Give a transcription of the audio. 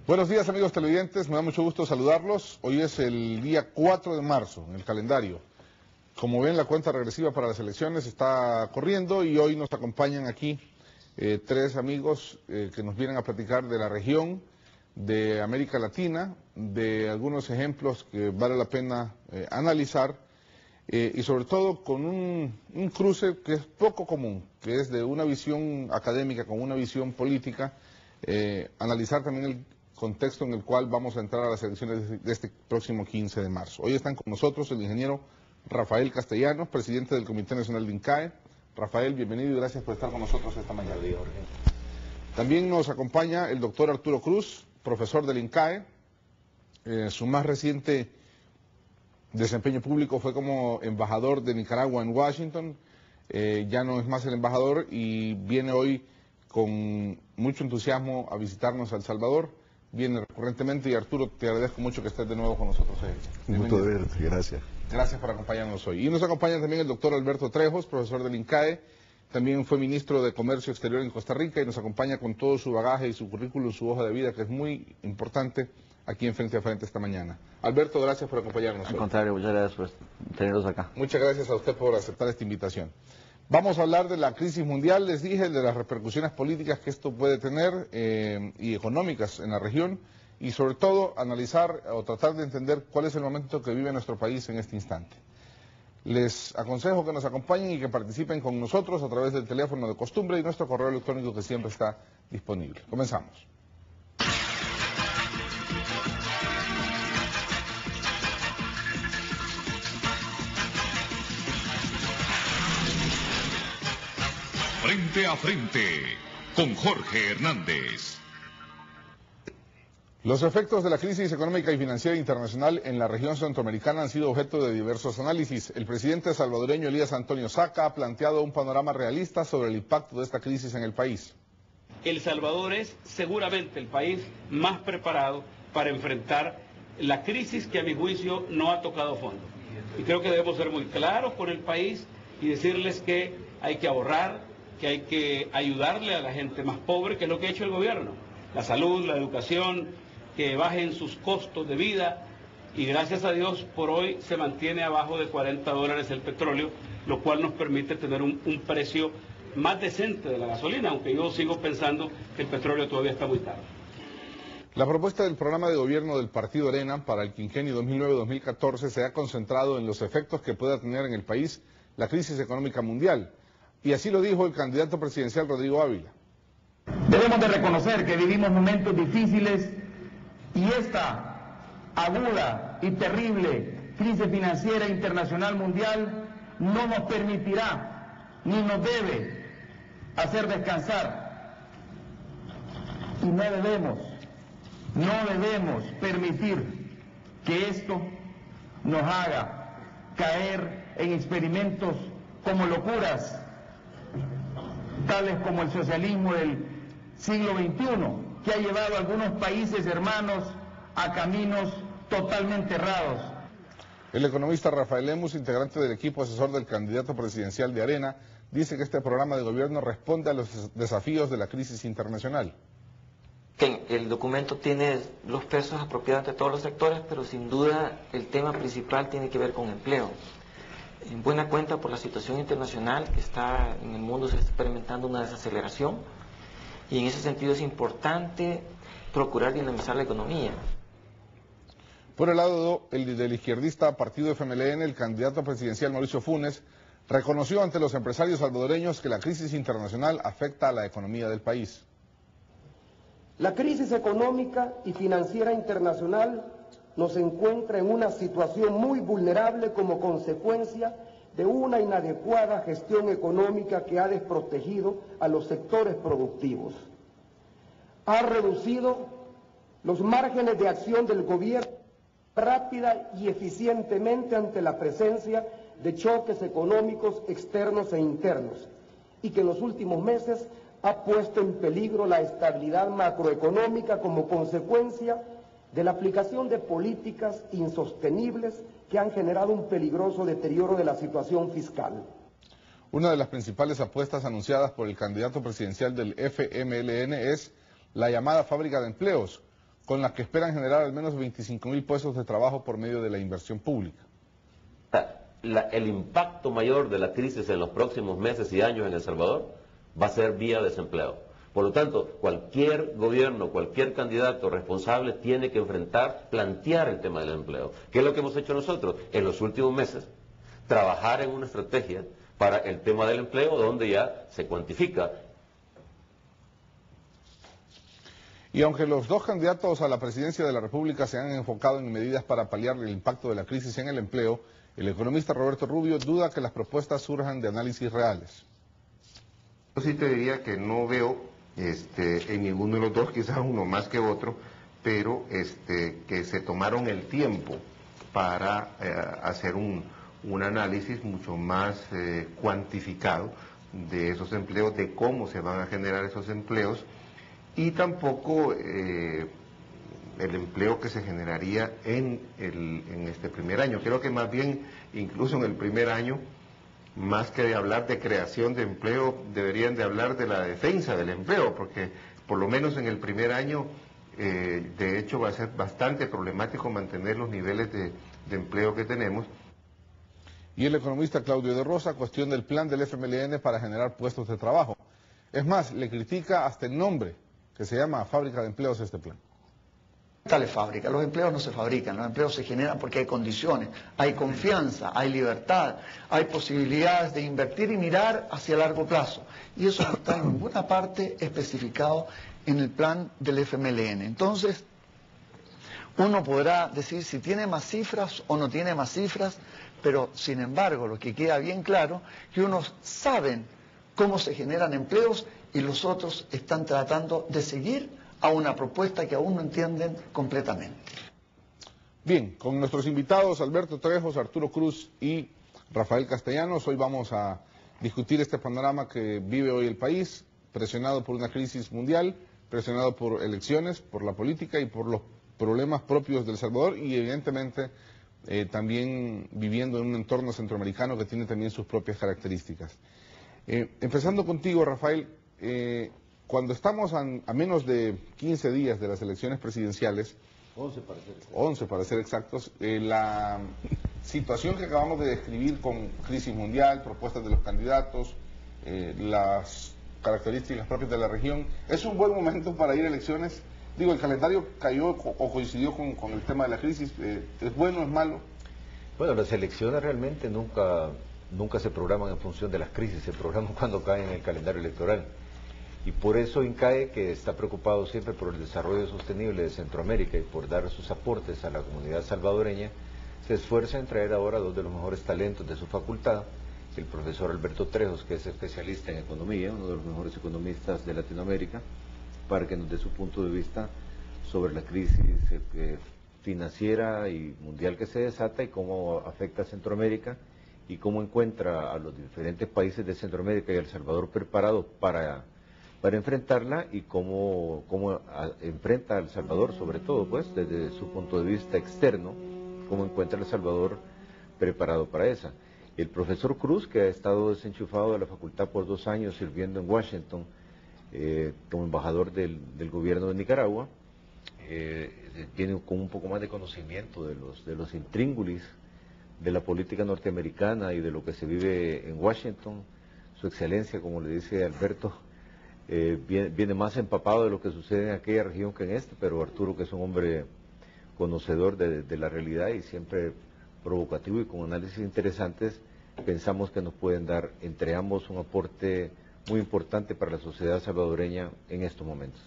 Buenos días amigos televidentes, me da mucho gusto saludarlos. Hoy es el día 4 de marzo en el calendario. Como ven, la cuenta regresiva para las elecciones está corriendo y hoy nos acompañan aquí tres amigos que nos vienen a platicar de la región, de América Latina, de algunos ejemplos que vale la pena analizar y sobre todo con un cruce que es poco común, que es de una visión académica con una visión política, analizar también el contexto en el cual vamos a entrar a las elecciones de este próximo 15 de marzo. Hoy están con nosotros el ingeniero Rafael Castellanos, presidente del Comité Nacional de INCAE. Rafael, bienvenido y gracias por estar con nosotros esta mañana. También nos acompaña el doctor Arturo Cruz, profesor del INCAE. Su más reciente desempeño público fue como embajador de Nicaragua en Washington. Ya no es más el embajador y viene hoy con mucho entusiasmo a visitarnos a El Salvador. Viene recurrentemente y Arturo, te agradezco mucho que estés de nuevo con nosotros. Un gusto de verte, gracias. Gracias por acompañarnos hoy. Y nos acompaña también el doctor Alberto Trejos, profesor del INCAE, también fue ministro de Comercio Exterior en Costa Rica y nos acompaña con todo su bagaje y su currículum, su hoja de vida, que es muy importante aquí en Frente a Frente esta mañana. Alberto, gracias por acompañarnos hoy. Al contrario, muchas gracias por tenerlos acá. Muchas gracias a usted por aceptar esta invitación. Vamos a hablar de la crisis mundial, les dije, de las repercusiones políticas que esto puede tener y económicas en la región y sobre todo analizar o tratar de entender cuál es el momento que vive nuestro país en este instante. Les aconsejo que nos acompañen y que participen con nosotros a través del teléfono de costumbre y nuestro correo electrónico que siempre está disponible. Comenzamos. Frente a Frente, con Jorge Hernández. Los efectos de la crisis económica y financiera internacional en la región centroamericana han sido objeto de diversos análisis. El presidente salvadoreño Elías Antonio Saca ha planteado un panorama realista sobre el impacto de esta crisis en el país. El Salvador es seguramente el país más preparado para enfrentar la crisis que a mi juicio no ha tocado fondo. Y creo que debemos ser muy claros con el país y decirles que hay que ahorrar, que hay que ayudarle a la gente más pobre, que es lo que ha hecho el gobierno. La salud, la educación, que bajen sus costos de vida y gracias a Dios por hoy se mantiene abajo de $40 el petróleo, lo cual nos permite tener un precio más decente de la gasolina, aunque yo sigo pensando que el petróleo todavía está muy caro. La propuesta del programa de gobierno del Partido Arena para el quinquenio 2009-2014 se ha concentrado en los efectos que pueda tener en el país la crisis económica mundial. Y así lo dijo el candidato presidencial Rodrigo Ávila. Debemos de reconocer que vivimos momentos difíciles y esta aguda y terrible crisis financiera internacional mundial no nos permitirá ni nos debe hacer descansar. Y no debemos permitir que esto nos haga caer en experimentos como locuras, tales como el socialismo del siglo XXI, que ha llevado a algunos países hermanos a caminos totalmente errados. El economista Rafael Lemus, integrante del equipo asesor del candidato presidencial de Arena, dice que este programa de gobierno responde a los desafíos de la crisis internacional. El documento tiene los pesos apropiados de todos los sectores, pero sin duda el tema principal tiene que ver con empleo. En buena cuenta por la situación internacional que está en el mundo, se está experimentando una desaceleración y en ese sentido es importante procurar dinamizar la economía. Por el lado del izquierdista partido FMLN, el candidato presidencial Mauricio Funes reconoció ante los empresarios salvadoreños que la crisis internacional afecta a la economía del país. La crisis económica y financiera internacional nos encuentra en una situación muy vulnerable como consecuencia de una inadecuada gestión económica que ha desprotegido a los sectores productivos. Ha reducido los márgenes de acción del gobierno rápida y eficientemente ante la presencia de choques económicos externos e internos y que en los últimos meses ha puesto en peligro la estabilidad macroeconómica como consecuencia de la aplicación de políticas insostenibles que han generado un peligroso deterioro de la situación fiscal. Una de las principales apuestas anunciadas por el candidato presidencial del FMLN es la llamada fábrica de empleos, con la que esperan generar al menos 25.000 puestos de trabajo por medio de la inversión pública. El impacto mayor de la crisis en los próximos meses y años en El Salvador va a ser vía desempleo. Por lo tanto, cualquier gobierno, cualquier candidato responsable tiene que plantear el tema del empleo. ¿Qué es lo que hemos hecho nosotros en los últimos meses? Trabajar en una estrategia para el tema del empleo donde ya se cuantifica. Y aunque los dos candidatos a la presidencia de la República se han enfocado en medidas para paliar el impacto de la crisis en el empleo, el economista Roberto Rubio duda que las propuestas surjan de análisis reales. Yo sí te diría que no veo en ninguno de los dos, quizás uno más que otro, pero que se tomaron el tiempo para hacer un análisis mucho más cuantificado de esos empleos, de cómo se van a generar esos empleos, y tampoco el empleo que se generaría en este primer año. Creo que más bien, incluso en el primer año, más que de hablar de creación de empleo, deberían de hablar de la defensa del empleo, porque por lo menos en el primer año, de hecho, va a ser bastante problemático mantener los niveles de empleo que tenemos. Y el economista Claudio de Rosa cuestiona el plan del FMLN para generar puestos de trabajo. Es más, le critica hasta el nombre, que se llama Fábrica de Empleos, este plan. Tal fábrica, los empleos no se fabrican, los empleos se generan porque hay condiciones, hay confianza, hay libertad, hay posibilidades de invertir y mirar hacia largo plazo. Y eso no está en ninguna parte especificado en el plan del FMLN. Entonces, uno podrá decir si tiene más cifras o no tiene más cifras, pero sin embargo lo que queda bien claro es que unos saben cómo se generan empleos y los otros están tratando de seguir a una propuesta que aún no entienden completamente. Bien, con nuestros invitados Alberto Trejos, Arturo Cruz y Rafael Castellanos, hoy vamos a discutir este panorama que vive hoy el país, presionado por una crisis mundial, presionado por elecciones, por la política y por los problemas propios de El Salvador y evidentemente también viviendo en un entorno centroamericano que tiene también sus propias características. Empezando contigo, Rafael, cuando estamos a menos de 15 días de las elecciones presidenciales, 11 para ser exactos, la situación que acabamos de describir con crisis mundial, propuestas de los candidatos, las características propias de la región, ¿es un buen momento para ir a elecciones? Digo, el calendario cayó o coincidió con el tema de la crisis, ¿es bueno o es malo? Bueno, las elecciones realmente nunca se programan en función de las crisis, se programan cuando caen en el calendario electoral. Y por eso INCAE, que está preocupado siempre por el desarrollo sostenible de Centroamérica y por dar sus aportes a la comunidad salvadoreña, se esfuerza en traer ahora dos de los mejores talentos de su facultad, el profesor Alberto Trejos, que es especialista en economía, uno de los mejores economistas de Latinoamérica, para que nos dé su punto de vista sobre la crisis financiera y mundial que se desata y cómo afecta a Centroamérica y cómo encuentra a los diferentes países de Centroamérica y El Salvador preparados para enfrentarla y cómo enfrenta a El Salvador, sobre todo pues desde su punto de vista externo, cómo encuentra a El Salvador preparado para esa. El profesor Cruz, que ha estado desenchufado de la facultad por 2 años sirviendo en Washington como embajador del gobierno de Nicaragua, tiene con un poco más de conocimiento de los intríngulis de la política norteamericana y de lo que se vive en Washington. Su excelencia, como le dice Alberto, viene más empapado de lo que sucede en aquella región que en esta, pero Arturo, que es un hombre conocedor de la realidad y siempre provocativo y con análisis interesantes, pensamos que nos pueden dar entre ambos un aporte muy importante para la sociedad salvadoreña en estos momentos.